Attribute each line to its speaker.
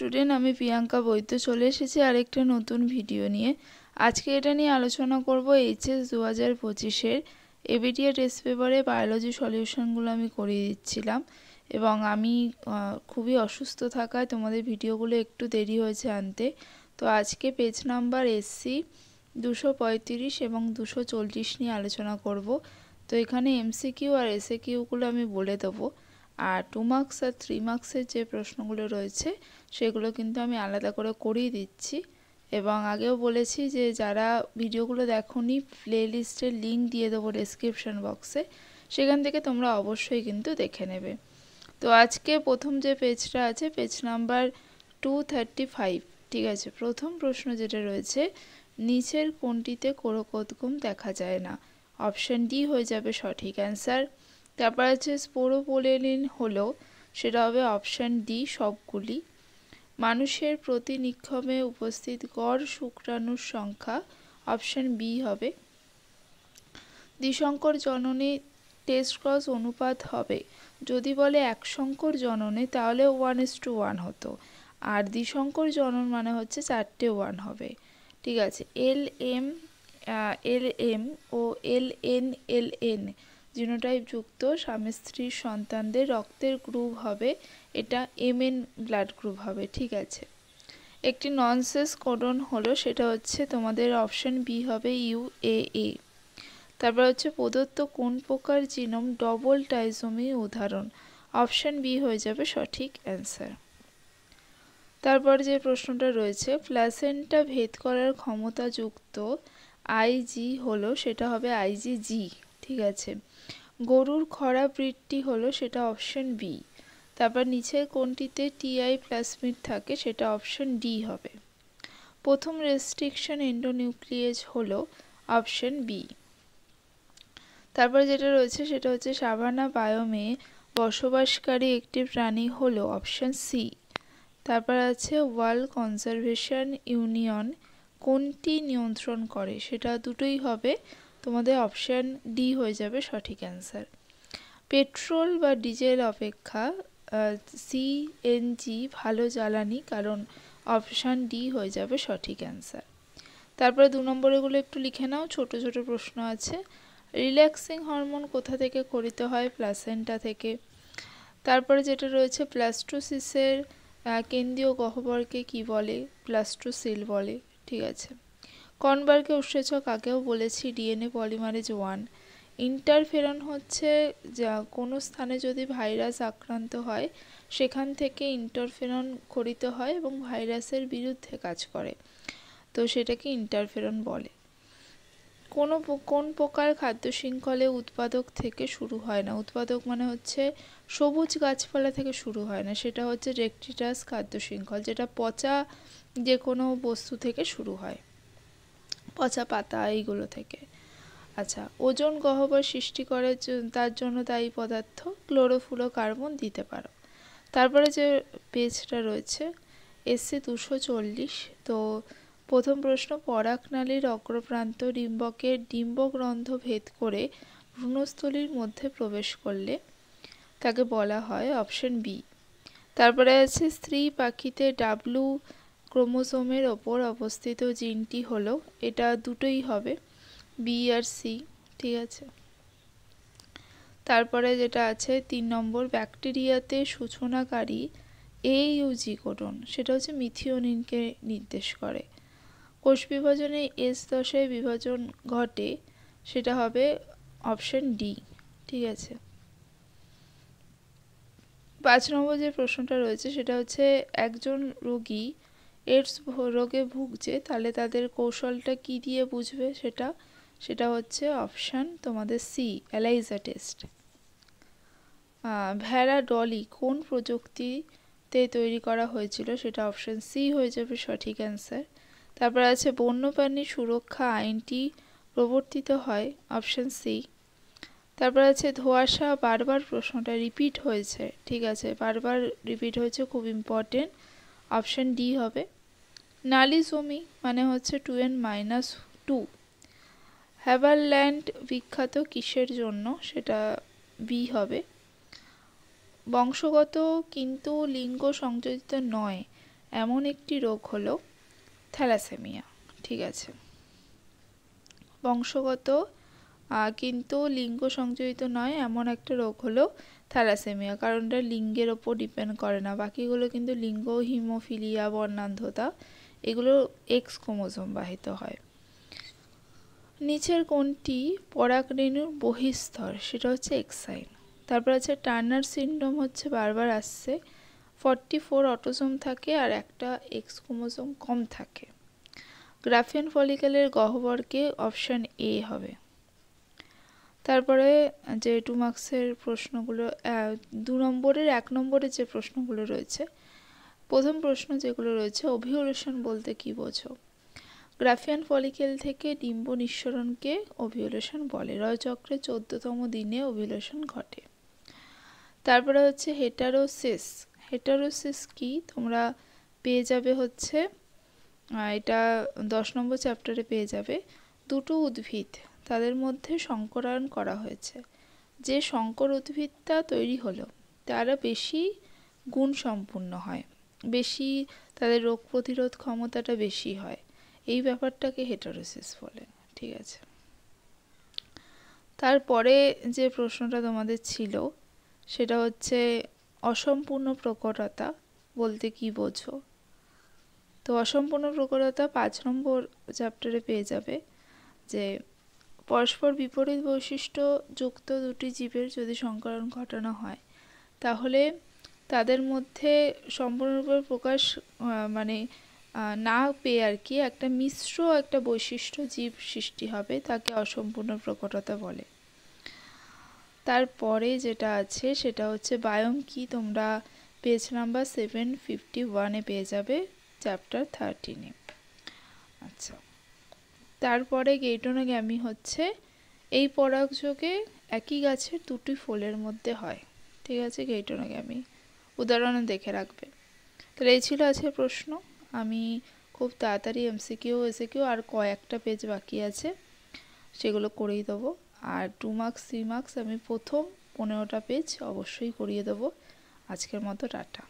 Speaker 1: Student, আমি প্রিয়াঙ্কা বৈদ্য চলে এসেছি আরেকটা নতুন ভিডিও নিয়ে। আজকে এটা নিয়ে আলোচনা করব এইচএস 2025-এর এবিটিএ টেস্ট পেপারে বায়োলজি সলিউশনগুলো আমি করিয়ে দিচ্ছিলাম এবং আমি খুবই অসুস্থ থাকায় তোমাদের ভিডিওগুলো একটু দেরি হয়েছে আনতে। তো আজকে পেজ নাম্বার এসসি 235 এবং 240 নিয়ে আলোচনা করব। তো এখানে এমসিকিউ আর এসএকিউগুলো আমি বলে দেবো, আর 2 মার্কস আর 3 মার্কসের যে প্রশ্নগুলো রয়েছে সেগুলো কিন্তু আমি আলাদা করে করিয়ে দিচ্ছি। এবং আগেও বলেছি যে যারা ভিডিওগুলো দেখোনি, প্লেলিস্টের লিঙ্ক দিয়ে দেবো ডেসক্রিপশন বক্সে, সেখান থেকে তোমরা অবশ্যই কিন্তু দেখে নেবে। তো আজকে প্রথম যে পেজটা আছে, পেজ নাম্বার 235, ঠিক আছে। প্রথম প্রশ্ন যেটা রয়েছে, নিচের কোনটিতে কোরকোদ্গম দেখা যায় না? অপশান ডি হয়ে যাবে সঠিক অ্যান্সার। তারপর আছে স্পোরোপোলেনিন হলো, সেটা হবে অপশান ডি সবগুলি। মানুষের প্রতি নিক্ষমে উপস্থিত গড় শুক্রাণুর সংখ্যা, অপশান বি হবে। দ্বিসংকর জননে টেস্ট ক্রস অনুপাত হবে, যদি বলে একসংকর জননে তাহলে 1:1 হতো, আর দ্বিসংকর জনন মানে হচ্ছে 4টে 1 হবে, ঠিক আছে। L M O L N genotype যুক্ত স্বামী স্ত্রীর সন্তানদের রক্তের গ্রুপ হবে, এটা এমএন ব্লাড গ্রুপ হবে, ঠিক আছে। একটি ননসেন্স কোডন হলো, সেটা হচ্ছে তোমাদের অপশান বি হবে ইউএএ। তারপর হচ্ছে প্রদত্ত কোন প্রকার জিনোম ডবল টাইজোমি উদাহরণ, অপশান বি হয়ে যাবে সঠিক অ্যান্সার। তারপর যে প্রশ্নটা রয়েছে, প্লাসেন্টা ভেদ করার ক্ষমতা যুক্ত আইজি হলো, সেটা হবে আইজিজি, ঠিক আছে। গরুর খরা বৃত্তি হলো, সেটা অপশান বি। তারপর নিচের কোনটিতে টিআই প্লাসমিড থাকে, সেটা অপশান ডি হবে। প্রথম রেস্ট্রিকশন এন্ডোনিউক্লিয়েজ হলো, অপশান বি। তারপর যেটা রয়েছে সেটা হচ্ছে সাভানা বায়োমে বসবাসকারী একটি প্রাণী হলো, অপশান সি। তারপর আছে ওয়ার্ল্ড কনজারভেশন ইউনিয়ন কোনটি নিয়ন্ত্রণ করে, সেটা দুটোই হবে, তোমাদের অপশান ডি হয়ে যাবে সঠিক অ্যান্সার। পেট্রোল বা ডিজেল অপেক্ষা সিএনজি ভালো জ্বালানি, কারণ অপশান ডি হয়ে যাবে সঠিক অ্যান্সার। তারপরে 2 নম্বরেগুলো একটু লিখে নাও, ছোট ছোট প্রশ্ন আছে। রিল্যাক্সিং হরমোন কোথা থেকে খরিত হয়? প্লাসেন্টা থেকে। তারপরে যেটা রয়েছে, প্লাস্টোসিসের কেন্দ্রীয় গহ্বরকে কি বলে? প্লাস্টোসিল বলে, ঠিক আছে। কনবার্গের উৎসেচক আগেও বলেছি, ডিএনএ পলিমারেজ 1। ইন্টারফেরন হচ্ছে যা কোনো স্থানে যদি ভাইরাস আক্রান্ত হয় সেখান থেকে ইন্টারফেরন খরিত হয় এবং ভাইরাসের বিরুদ্ধে কাজ করে, তো সেটাকে ইন্টারফেরন বলে। কোন প্রকার খাদ্য শৃঙ্খলে উৎপাদক থেকে শুরু হয় না? উৎপাদক মানে হচ্ছে সবুজ গাছপালা থেকে শুরু হয় না, সেটা হচ্ছে ডেট্রিটাস খাদ্য শৃঙ্খল, যেটা পচা যে কোনো বস্তু থেকে শুরু হয়, পচা পাতা এইগুলো থেকে। আচ্ছা, ওজোন গহ্বর সৃষ্টি করে তার জন্য দায়ী পদার্থ ক্লোরোফ্লোরোকার্বন দিতে পারো। তারপরে যে পেজটা রয়েছে এসসি 240, তো প্রথম প্রশ্ন, পরাগনালীর অগ্রপ্রান্ত ডিম্বকের ডিম্বগ্রন্থ ভেদ করে ভ্রূণস্থলীর মধ্যে প্রবেশ করলে তাকে বলা হয়, অপশন বি। তারপরে আছে স্ত্রী পাখিতে ডাব্লু ক্রোমোসোমের ওপর অবস্থিত জিনটি হলো, এটা দুটোই হবে, বি আর সি, ঠিক আছে। তারপরে যেটা আছে 3 নম্বর, ব্যাকটেরিয়াতে সূচনাকারী এইউজি কোডন, সেটা হচ্ছে মিথিওনিনকে নির্দেশ করে। কোষ বিভাজনে এস দশায় বিভাজন ঘটে, সেটা হবে অপশন ডি, ঠিক আছে। 5 নম্বর যে প্রশ্নটা রয়েছে সেটা হচ্ছে একজন রোগী এইডস রোগে ভুগছে, তাহলে তাদের কৌশলটা কি দিয়ে বুঝবে? সেটা হচ্ছে অপশান তোমাদের সি, এলাইজা টেস্ট। ভেড়া ডলি কোন প্রযুক্তিতে তৈরি করা হয়েছিল? সেটা অপশান সি হয়ে যাবে সঠিক অ্যান্সার। তারপর আছে বন্যপ্রাণী সুরক্ষা আইনটি প্রবর্তিত হয়, অপশান সি। তারপর আছে ধোঁয়াশা, বারবার প্রশ্নটা রিপিট হয়েছে, ঠিক আছে, বারবার রিপিট হয়েছে, খুব ইম্পর্টেন্ট, অপশান ডি হবে। নালি জমি মানে হচ্ছে 2n-2। হ্যাভারল্যান্ড বিখ্যাত কিসের জন্য? সেটা বি হবে। বংশগত কিন্তু লিঙ্গ সংযোজিত নয় এমন একটি রোগ হলো থ্যালাসেমিয়া। ঠিক আছে, বংশগত কিন্তু লিঙ্গ সংযোজিত নয় এমন একটা রোগ হলো থ্যালাসেমিয়া, কারণ এটা লিঙ্গের ওপর ডিপেন্ড করে না। বাকিগুলো কিন্তু লিঙ্গ, হিমোফিলিয়া, বর্ণান্ধতা এগুলো এক্স ক্রোমোজোম বাহিত হয়। নিচের কোনটি পরাগরেণুর বহিঃস্তর, সেটা হচ্ছে এক্সাইন। তারপর আছে টার্নার সিনড্রোম, হচ্ছে বারবার আসছে, 44 অটোসোম থাকে আর একটা এক্স ক্রোমোজোম কম থাকে। গ্রাফিয়ান ফলিকেলের গহ্বরকে অপশান এ হবে। তারপরে যে 2 মার্কসের প্রশ্নগুলো, 2 নম্বরের 1 নম্বরের যে প্রশ্নগুলো রয়েছে, প্রথম প্রশ্ন যেগুলো রয়েছে, ওভিউলেশন বলতে কি বোঝো? গ্রাফিয়ান ফলিকেল থেকে ডিম্ব নিঃসরণকে ওভিউলেশন বলে। রজচক্রে 14তম দিনে ওভিউলেশন ঘটে। তারপরে হচ্ছে হেটারোসিস। হেটারোসিস কি তোমরা পেয়ে যাবে হচ্ছে, এটা 10 নম্বর চ্যাপ্টারে পেয়ে যাবে। দুটো উদ্ভিদ তাদের মধ্যে সংকরায়ন করা হয়েছে, যে সংকর উদ্ভিদটা তৈরি হলো তারা বেশি গুণসম্পন্ন হয়, বেশি তাদের রোগ প্রতিরোধ ক্ষমতাটা বেশি হয়, এই ব্যাপারটাকে হেটারোসিস বলে। ঠিক আছে, তারপরে যে প্রশ্নটা তোমাদের ছিল সেটা হচ্ছে অসম্পূর্ণ প্রকটতা বলতে কি বোঝো? তো অসম্পূর্ণ প্রকটতা 5 নম্বর চ্যাপ্টারে পেয়ে যাবে, যে পরস্পর বিপরীত বৈশিষ্ট্য যুক্ত দুটি জীবের যদি সংকরণ ঘটানো হয় তাহলে তাদের মধ্যে সম্পূর্ণরূপে প্রকাশ মানে না পেয়ে আর কি একটা মিশ্র একটা বৈশিষ্ট্য জীব সৃষ্টি হবে, তাকে অসম্পূর্ণ প্রকটতা বলে। তারপরে যেটা আছে সেটা হচ্ছে বায়োম কি, তোমরা পেজ নাম্বার 751-এ পেয়ে যাবে, চ্যাপ্টার 13-এ। আচ্ছা, তারপরে গেইটোনোগ্যামি হচ্ছে এই পরাগযোগে একই গাছের দুটি ফুলের মধ্যে হয়। ঠিক আছে, গেইটোনোগ্যামি উদাহরণে দেখে রাখবে। তাহলে এই ছিল আজকের প্রশ্ন। আমি খুব তাড়াতাড়ি এমসিকিউ এসিকিউ আর কয়েকটা পেজ বাকি আছে সেগুলো করেই দেবো, আর 2 মার্কস 3 মার্কস আমি প্রথম 15টা পেজ অবশ্যই করিয়ে দেবো। আজকের মতো টাটা।